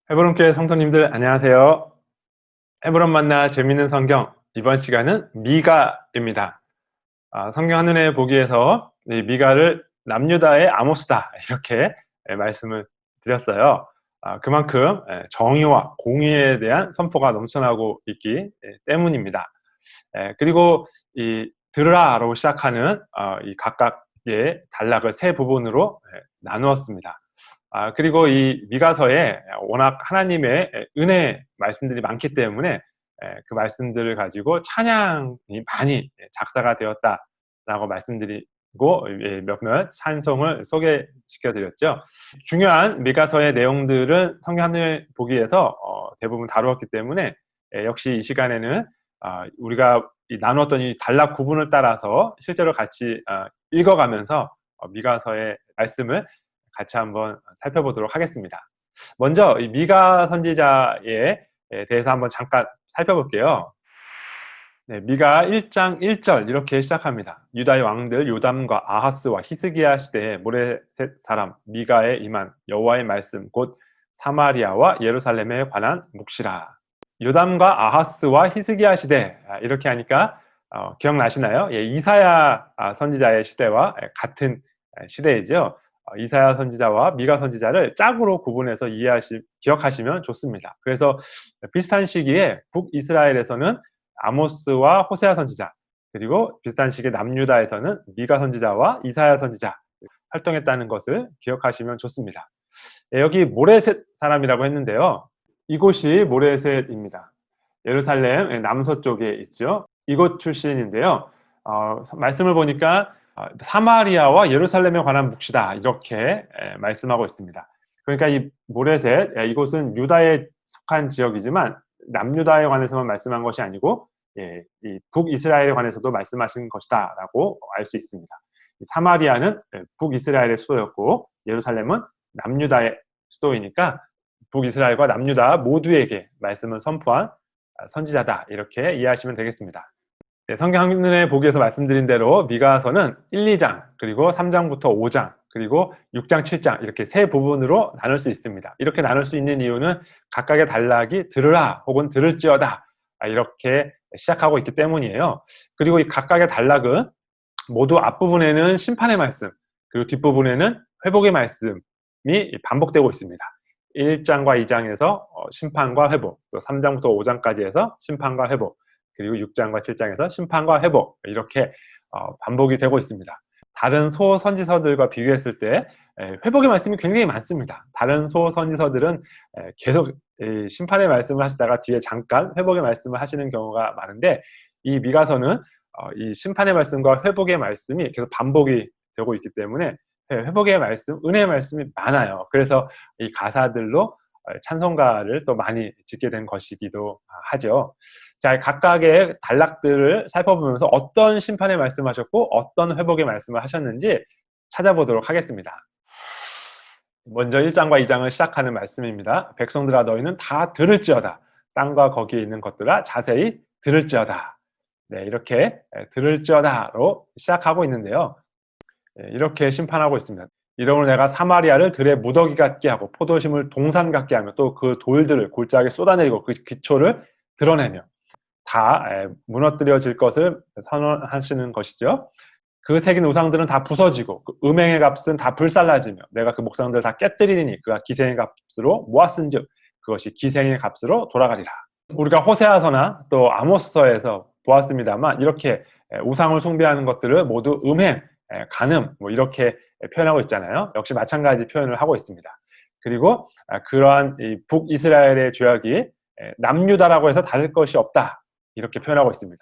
헤브론교회 성도님들 안녕하세요. 헤브론 만나 재미있는 성경, 이번 시간은 미가입니다. 성경 한눈에 보기에서 이 미가를 남유다의 아모스다 이렇게 말씀을 드렸어요. 그만큼 정의와 공의에 대한 선포가 넘쳐나고 있기 때문입니다. 그리고 이 들으라로 시작하는 이 각각의 단락을 세 부분으로 나누었습니다. 그리고 이 미가서에 워낙 하나님의 은혜 말씀들이 많기 때문에 그 말씀들을 가지고 찬양이 많이 작사가 되었다라고 말씀드리고 몇몇 찬송을 소개시켜 드렸죠. 중요한 미가서의 내용들은 성경 한눈에 보기에서 대부분 다루었기 때문에 역시 이 시간에는 우리가 나누었던 이 단락 구분을 따라서 실제로 같이 읽어가면서 미가서의 말씀을 같이 한번 살펴보도록 하겠습니다. 먼저 이 미가 선지자에 대해서 한번 잠깐 살펴볼게요. 네, 미가 1장 1절 이렇게 시작합니다. 유다의 왕들 요담과 아하스와 히스기야 시대에 모레셋 사람 미가에 임한 여호와의 말씀 곧 사마리아와 예루살렘에 관한 묵시라. 요담과 아하스와 히스기야 시대 이렇게 하니까 기억나시나요? 예, 이사야 선지자의 시대와 같은 시대이죠. 이사야 선지자와 미가 선지자를 짝으로 구분해서 기억하시면 좋습니다. 그래서 비슷한 시기에 북이스라엘에서는 아모스와 호세아 선지자, 그리고 비슷한 시기에 남유다에서는 미가 선지자와 이사야 선지자 활동했다는 것을 기억하시면 좋습니다. 여기 모레셋 사람이라고 했는데요. 이곳이 모레셋입니다. 예루살렘 남서쪽에 있죠. 이곳 출신인데요. 말씀을 보니까 사마리아와 예루살렘에 관한 묵시다 이렇게 말씀하고 있습니다. 그러니까 이 모레셋 이곳은 유다에 속한 지역이지만 남유다에 관해서만 말씀한 것이 아니고 이 북이스라엘에 관해서도 말씀하신 것이다 라고 알 수 있습니다. 사마리아는 북이스라엘의 수도였고 예루살렘은 남유다의 수도이니까 북이스라엘과 남유다 모두에게 말씀을 선포한 선지자다 이렇게 이해하시면 되겠습니다. 네, 성경 한눈에 보기에서 말씀드린 대로 미가서는 1, 2장 그리고 3장부터 5장 그리고 6장, 7장 이렇게 세 부분으로 나눌 수 있습니다. 이렇게 나눌 수 있는 이유는 각각의 단락이 들으라 혹은 들을지어다 이렇게 시작하고 있기 때문이에요. 그리고 이 각각의 단락은 모두 앞부분에는 심판의 말씀 그리고 뒷부분에는 회복의 말씀이 반복되고 있습니다. 1장과 2장에서 심판과 회복, 또 3장부터 5장까지 해서 심판과 회복, 그리고 6장과 7장에서 심판과 회복 이렇게 반복이 되고 있습니다. 다른 소선지서들과 비교했을 때 회복의 말씀이 굉장히 많습니다. 다른 소선지서들은 계속 심판의 말씀을 하시다가 뒤에 잠깐 회복의 말씀을 하시는 경우가 많은데 이 미가서는 이 심판의 말씀과 회복의 말씀이 계속 반복이 되고 있기 때문에 회복의 말씀, 은혜의 말씀이 많아요. 그래서 이 가사들로 찬송가를 또 많이 짓게 된 것이기도 하죠. 자, 각각의 단락들을 살펴보면서 어떤 심판의 말씀하셨고 어떤 회복의 말씀을 하셨는지 찾아보도록 하겠습니다. 먼저 1장과 2장을 시작하는 말씀입니다. 백성들아 너희는 다 들을지어다. 땅과 거기에 있는 것들아 자세히 들을지어다. 네, 이렇게 들을지어다로 시작하고 있는데요. 이렇게 심판하고 있습니다. 이러므로 내가 사마리아를 들의 무더기 같게 하고 포도심을 동산 같게 하며 또 그 돌들을 골짜기에 쏟아내리고 그 기초를 드러내며 다 무너뜨려질 것을 선언하시는 것이죠. 그 새긴 우상들은 다 부서지고 그 음행의 값은 다 불살라지며 내가 그 목상들을 다 깨뜨리니 그가 기생의 값으로 모았은즉 그것이 기생의 값으로 돌아가리라. 우리가 호세아서나 또 아모스서에서 보았습니다만 이렇게 우상을 숭배하는 것들을 모두 음행, 간음 뭐 이렇게 표현하고 있잖아요. 역시 마찬가지 표현을 하고 있습니다. 그리고 그러한 이 북이스라엘의 죄악이 남유다라고 해서 다를 것이 없다 이렇게 표현하고 있습니다.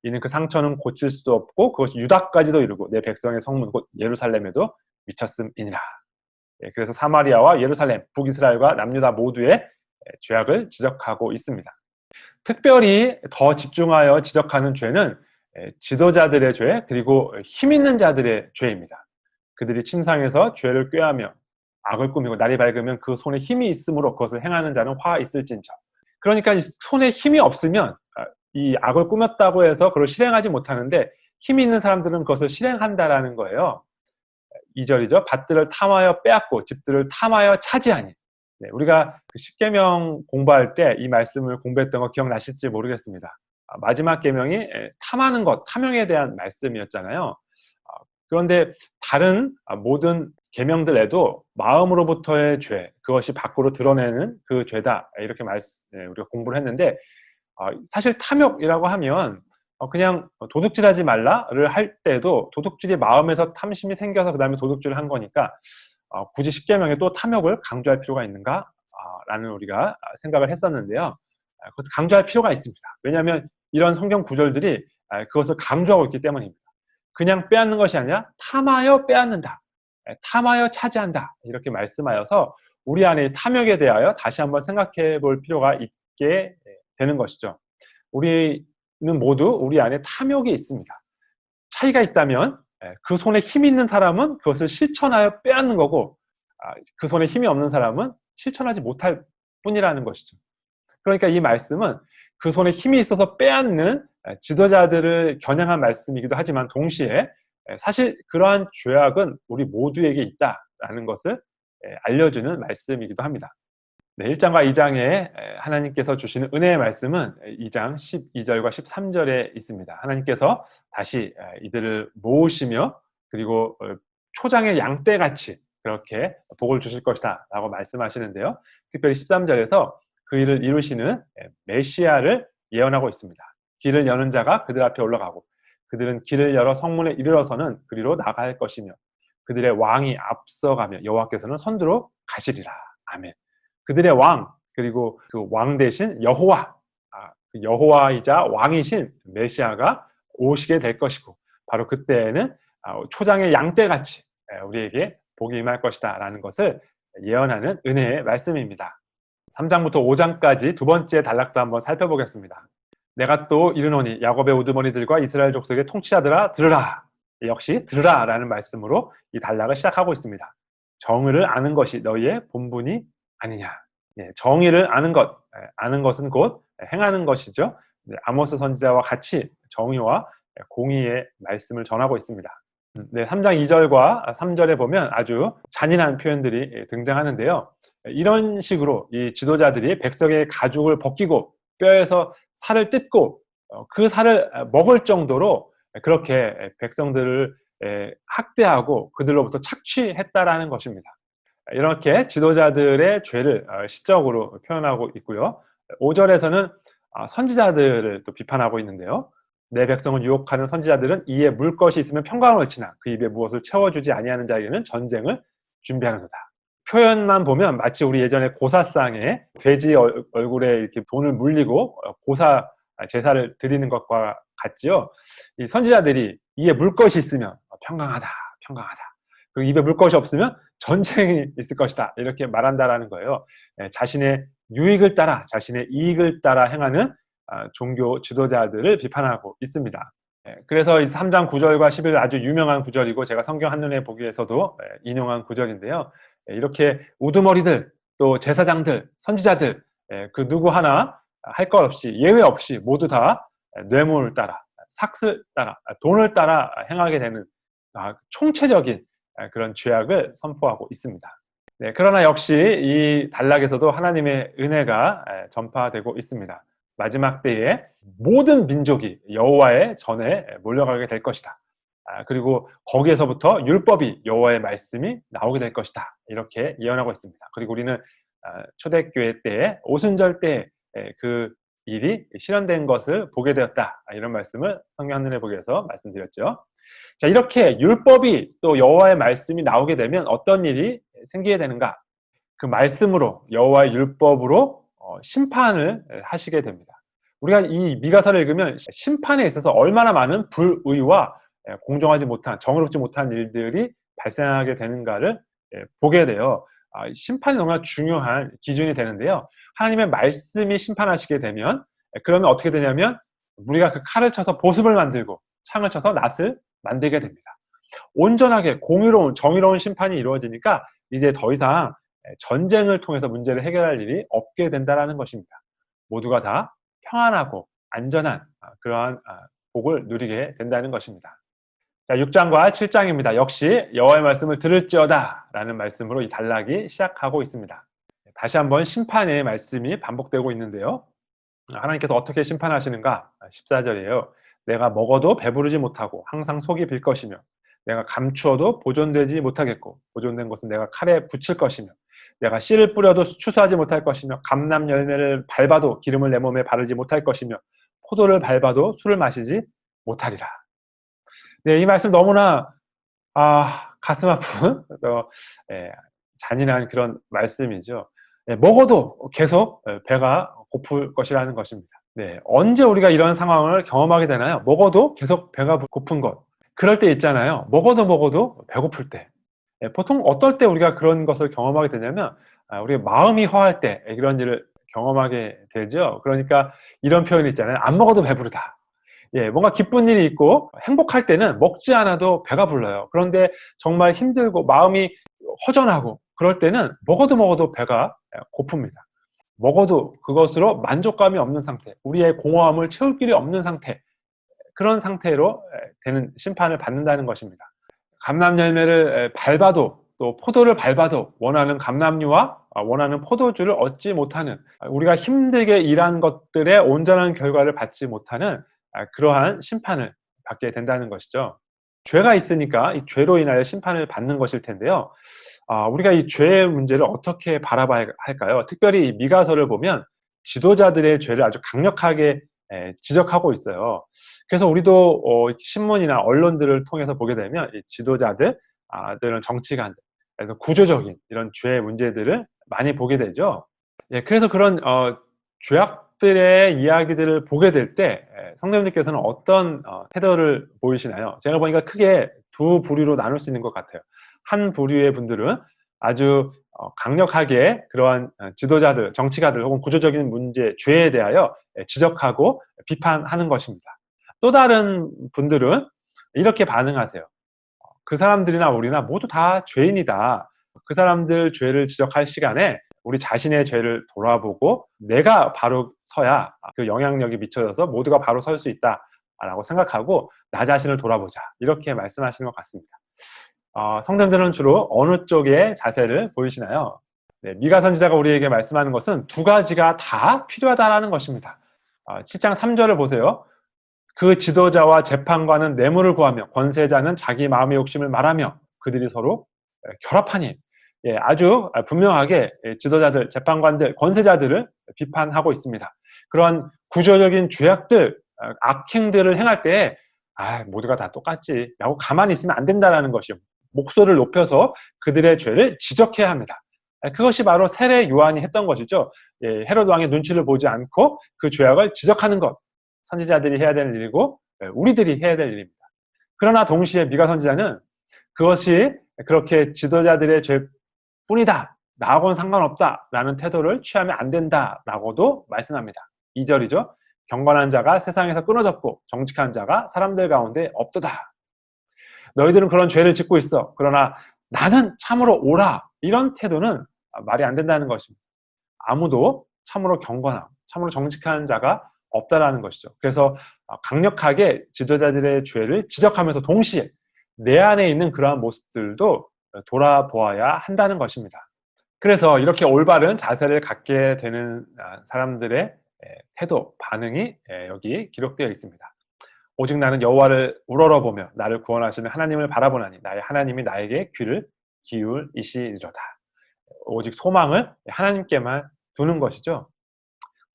이는 그 상처는 고칠 수 없고 그것이 유다까지도 이르고 내 백성의 성문 곧 예루살렘에도 미쳤음이니라. 그래서 사마리아와 예루살렘, 북이스라엘과 남유다 모두의 죄악을 지적하고 있습니다. 특별히 더 집중하여 지적하는 죄는 지도자들의 죄 그리고 힘 있는 자들의 죄입니다. 그들이 침상에서 죄를 꾀하며 악을 꾸미고 날이 밝으면 그 손에 힘이 있으므로 그것을 행하는 자는 화 있을진저. 그러니까 손에 힘이 없으면 이 악을 꾸몄다고 해서 그걸 실행하지 못하는데 힘이 있는 사람들은 그것을 실행한다라는 거예요. 2절이죠. 밭들을 탐하여 빼앗고 집들을 탐하여 차지하니. 우리가 그 십계명 공부할 때 이 말씀을 공부했던 거 기억나실지 모르겠습니다. 마지막 계명이 탐하는 것, 탐욕에 대한 말씀이었잖아요. 그런데 다른 모든 계명들에도 마음으로부터의 죄, 그것이 밖으로 드러내는 그 죄다, 이렇게 우리가 공부를 했는데, 사실 탐욕이라고 하면 그냥 도둑질하지 말라를 할 때도 도둑질이 마음에서 탐심이 생겨서 그 다음에 도둑질을 한 거니까 굳이 십계명에 또 탐욕을 강조할 필요가 있는가? 라는 우리가 생각을 했었는데요. 그것을 강조할 필요가 있습니다. 왜냐하면 이런 성경 구절들이 그것을 강조하고 있기 때문입니다. 그냥 빼앗는 것이 아니라 탐하여 빼앗는다, 탐하여 차지한다, 이렇게 말씀하여서 우리 안에 탐욕에 대하여 다시 한번 생각해 볼 필요가 있게 되는 것이죠. 우리는 모두 우리 안에 탐욕이 있습니다. 차이가 있다면 그 손에 힘이 있는 사람은 그것을 실천하여 빼앗는 거고, 그 손에 힘이 없는 사람은 실천하지 못할 뿐이라는 것이죠. 그러니까 이 말씀은 그 손에 힘이 있어서 빼앗는 지도자들을 겨냥한 말씀이기도 하지만 동시에 사실 그러한 죄악은 우리 모두에게 있다라는 것을 알려주는 말씀이기도 합니다. 1장과 2장에 하나님께서 주시는 은혜의 말씀은 2장 12절과 13절에 있습니다. 하나님께서 다시 이들을 모으시며 그리고 초장의 양떼같이 그렇게 복을 주실 것이다 라고 말씀하시는데요. 특별히 13절에서 그 일을 이루시는 메시아를 예언하고 있습니다. 길을 여는 자가 그들 앞에 올라가고 그들은 길을 열어 성문에 이르러서는 그리로 나갈 것이며 그들의 왕이 앞서가며 여호와께서는 선두로 가시리라. 아멘. 그들의 왕, 그리고 그 왕 대신 여호와, 여호와이자 왕이신 메시아가 오시게 될 것이고 바로 그때에는 초장의 양떼같이 우리에게 복이 임할 것이다 라는 것을 예언하는 은혜의 말씀입니다. 3장부터 5장까지 두 번째 단락도 한번 살펴보겠습니다. 내가 또 이르노니 야곱의 우두머리들과 이스라엘 족속의 통치자들아 들으라. 역시 들으라 라는 말씀으로 이 단락을 시작하고 있습니다. 정의를 아는 것이 너희의 본분이 아니냐. 정의를 아는 것, 아는 것은 곧 행하는 것이죠. 아모스 선지자와 같이 정의와 공의의 말씀을 전하고 있습니다. 3장 2절과 3절에 보면 아주 잔인한 표현들이 등장하는데요. 이런 식으로 이 지도자들이 백성의 가죽을 벗기고 뼈에서 살을 뜯고 그 살을 먹을 정도로 그렇게 백성들을 학대하고 그들로부터 착취했다라는 것입니다. 이렇게 지도자들의 죄를 시적으로 표현하고 있고요. 5절에서는 선지자들을 또 비판하고 있는데요. 내 백성을 유혹하는 선지자들은 이에 물 것이 있으면 평강을 치나 그 입에 무엇을 채워주지 아니하는 자에게는 전쟁을 준비하는도다. 표현만 보면 마치 우리 예전에 고사상에 돼지 얼굴에 이렇게 돈을 물리고 고사 제사를 드리는 것과 같지요. 이 선지자들이 이에 물 것이 있으면 평강하다, 평강하다. 그리고 입에 물 것이 없으면 전쟁이 있을 것이다. 이렇게 말한다라는 거예요. 자신의 유익을 따라, 자신의 이익을 따라 행하는 종교 지도자들을 비판하고 있습니다. 그래서 이 3장 9절과 11절 아주 유명한 구절이고 제가 성경 한눈에 보기에서도 인용한 구절인데요. 이렇게 우두머리들, 또 제사장들, 선지자들 그 누구 하나 할 것 없이 예외 없이 모두 다 뇌물을 따라, 삭슬 따라, 돈을 따라 행하게 되는 총체적인 그런 죄악을 선포하고 있습니다. 그러나 역시 이 단락에서도 하나님의 은혜가 전파되고 있습니다. 마지막 때에 모든 민족이 여호와의 전에 몰려가게 될 것이다. 그리고 거기에서부터 율법이 여호와의 말씀이 나오게 될 것이다. 이렇게 예언하고 있습니다. 그리고 우리는 초대교회 때 오순절 때 그 일이 실현된 것을 보게 되었다. 이런 말씀을 성경 한눈에 보기에서 말씀드렸죠. 자, 이렇게 율법이 또 여호와의 말씀이 나오게 되면 어떤 일이 생기게 되는가? 그 말씀으로 여호와의 율법으로 심판을 하시게 됩니다. 우리가 이 미가서를 읽으면 심판에 있어서 얼마나 많은 불의와 공정하지 못한, 정의롭지 못한 일들이 발생하게 되는가를 보게 돼요. 심판이 너무나 중요한 기준이 되는데요. 하나님의 말씀이 심판하시게 되면 그러면 어떻게 되냐면 우리가 그 칼을 쳐서 보습을 만들고 창을 쳐서 낫을 만들게 됩니다. 온전하게 공의로운 정의로운 심판이 이루어지니까 이제 더 이상 전쟁을 통해서 문제를 해결할 일이 없게 된다는 것입니다. 모두가 다 평안하고 안전한 그러한 복을 누리게 된다는 것입니다. 자, 6장과 7장입니다. 역시 여호와의 말씀을 들을지어다 라는 말씀으로 이 단락이 시작하고 있습니다. 다시 한번 심판의 말씀이 반복되고 있는데요. 하나님께서 어떻게 심판하시는가? 14절이에요. 내가 먹어도 배부르지 못하고 항상 속이 빌 것이며 내가 감추어도 보존되지 못하겠고 보존된 것은 내가 칼에 붙일 것이며 내가 씨를 뿌려도 추수하지 못할 것이며 감람 열매를 밟아도 기름을 내 몸에 바르지 못할 것이며 포도를 밟아도 술을 마시지 못하리라. 네, 이 말씀 너무나 가슴 아픈 잔인한 그런 말씀이죠. 먹어도 계속 배가 고플 것이라는 것입니다. 네, 언제 우리가 이런 상황을 경험하게 되나요? 먹어도 계속 배가 고픈 것. 그럴 때 있잖아요. 먹어도 배고플 때. 보통 어떨 때 우리가 그런 것을 경험하게 되냐면 우리가 마음이 허할 때 이런 일을 경험하게 되죠. 그러니까 이런 표현이 있잖아요. 안 먹어도 배부르다. 뭔가 기쁜 일이 있고 행복할 때는 먹지 않아도 배가 불러요. 그런데 정말 힘들고 마음이 허전하고 그럴 때는 먹어도 배가 고픕니다. 먹어도 그것으로 만족감이 없는 상태, 우리의 공허함을 채울 길이 없는 상태, 그런 상태로 되는 심판을 받는다는 것입니다. 감람 열매를 밟아도 또 포도를 밟아도 원하는 감람류와 원하는 포도주를 얻지 못하는, 우리가 힘들게 일한 것들의 온전한 결과를 받지 못하는 그러한 심판을 받게 된다는 것이죠. 죄가 있으니까 이 죄로 인하여 심판을 받는 것일 텐데요. 우리가 이 죄의 문제를 어떻게 바라봐야 할까요? 특별히 이 미가서를 보면 지도자들의 죄를 아주 강력하게 지적하고 있어요. 그래서 우리도 신문이나 언론들을 통해서 보게 되면 이 지도자들, 또는 정치관들, 그래서 구조적인 이런 죄의 문제들을 많이 보게 되죠. 그래서 그런 죄악들의 이야기들을 보게 될 때 성도님들께서는 어떤 태도를 보이시나요? 제가 보니까 크게 두 부류로 나눌 수 있는 것 같아요. 한 부류의 분들은 아주 강력하게 그러한 지도자들, 정치가들 혹은 구조적인 문제, 죄에 대하여 지적하고 비판하는 것입니다. 또 다른 분들은 이렇게 반응하세요. 그 사람들이나 우리나 모두 다 죄인이다. 그 사람들 죄를 지적할 시간에 우리 자신의 죄를 돌아보고 내가 바로 서야 그 영향력이 미쳐져서 모두가 바로 설 수 있다라고 생각하고 나 자신을 돌아보자. 이렇게 말씀하시는 것 같습니다. 성도님들은 주로 어느 쪽의 자세를 보이시나요? 네, 미가 선지자가 우리에게 말씀하는 것은 두 가지가 다 필요하다는 것입니다. 7장 3절을 보세요. 그 지도자와 재판관은 뇌물을 구하며 권세자는 자기 마음의 욕심을 말하며 그들이 서로 결합하니, 아주 분명하게 지도자들, 재판관들, 권세자들을 비판하고 있습니다. 그런 구조적인 죄악들, 악행들을 행할 때 모두가 다 똑같지 라고 가만히 있으면 안 된다는 것이요. 목소리를 높여서 그들의 죄를 지적해야 합니다. 그것이 바로 세례 요한이 했던 것이죠. 헤롯 왕의 눈치를 보지 않고 그 죄악을 지적하는 것, 선지자들이 해야 되는 일이고 우리들이 해야 될 일입니다. 그러나 동시에 미가 선지자는 그것이 그렇게 지도자들의 죄뿐이다, 나하고는 상관없다라는 태도를 취하면 안 된다라고도 말씀합니다. 2절이죠. 경건한 자가 세상에서 끊어졌고 정직한 자가 사람들 가운데 없도다. 너희들은 그런 죄를 짓고 있어. 그러나 나는 참으로 옳아. 이런 태도는 말이 안 된다는 것입니다. 아무도 참으로 경건함, 참으로 정직한 자가 없다라는 것이죠. 그래서 강력하게 지도자들의 죄를 지적하면서 동시에 내 안에 있는 그러한 모습들도 돌아보아야 한다는 것입니다. 그래서 이렇게 올바른 자세를 갖게 되는 사람들의 태도, 반응이 여기 기록되어 있습니다. 오직 나는 여호와를 우러러보며 나를 구원하시는 하나님을 바라보나니 나의 하나님이 나에게 귀를 기울이시리로다. 오직 소망을 하나님께만 두는 것이죠.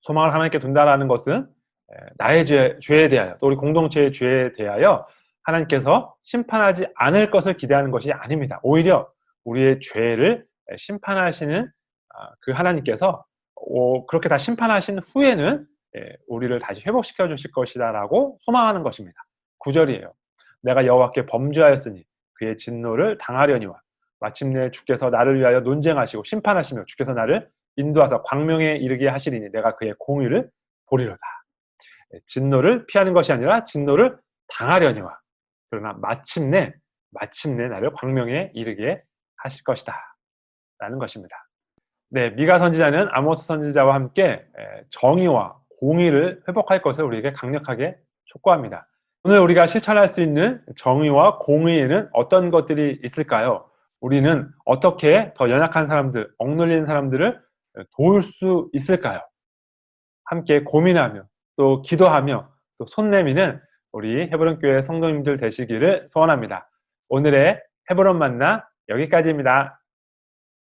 소망을 하나님께 둔다라는 것은 나의 죄에 대하여 또 우리 공동체의 죄에 대하여 하나님께서 심판하지 않을 것을 기대하는 것이 아닙니다. 오히려 우리의 죄를 심판하시는 그 하나님께서 그렇게 다 심판하신 후에는 우리를 다시 회복시켜 주실 것이다라고 소망하는 것입니다. 9절이에요. 내가 여호와께 범죄하였으니 그의 진노를 당하려니와 마침내 주께서 나를 위하여 논쟁하시고 심판하시며 주께서 나를 인도하사 광명에 이르게 하시리니 내가 그의 공의를 보리로다. 진노를 피하는 것이 아니라 진노를 당하려니와 그러나 마침내 나를 광명에 이르게 하실 것이다 라는 것입니다. 네, 미가 선지자는 아모스 선지자와 함께 정의와 공의를 회복할 것을 우리에게 강력하게 촉구합니다. 오늘 우리가 실천할 수 있는 정의와 공의에는 어떤 것들이 있을까요? 우리는 어떻게 더 연약한 사람들, 억눌린 사람들을 도울 수 있을까요? 함께 고민하며 또 기도하며 또 손 내미는 우리 헤브론 교회 성도님들 되시기를 소원합니다. 오늘의 헤브론 만나 여기까지입니다.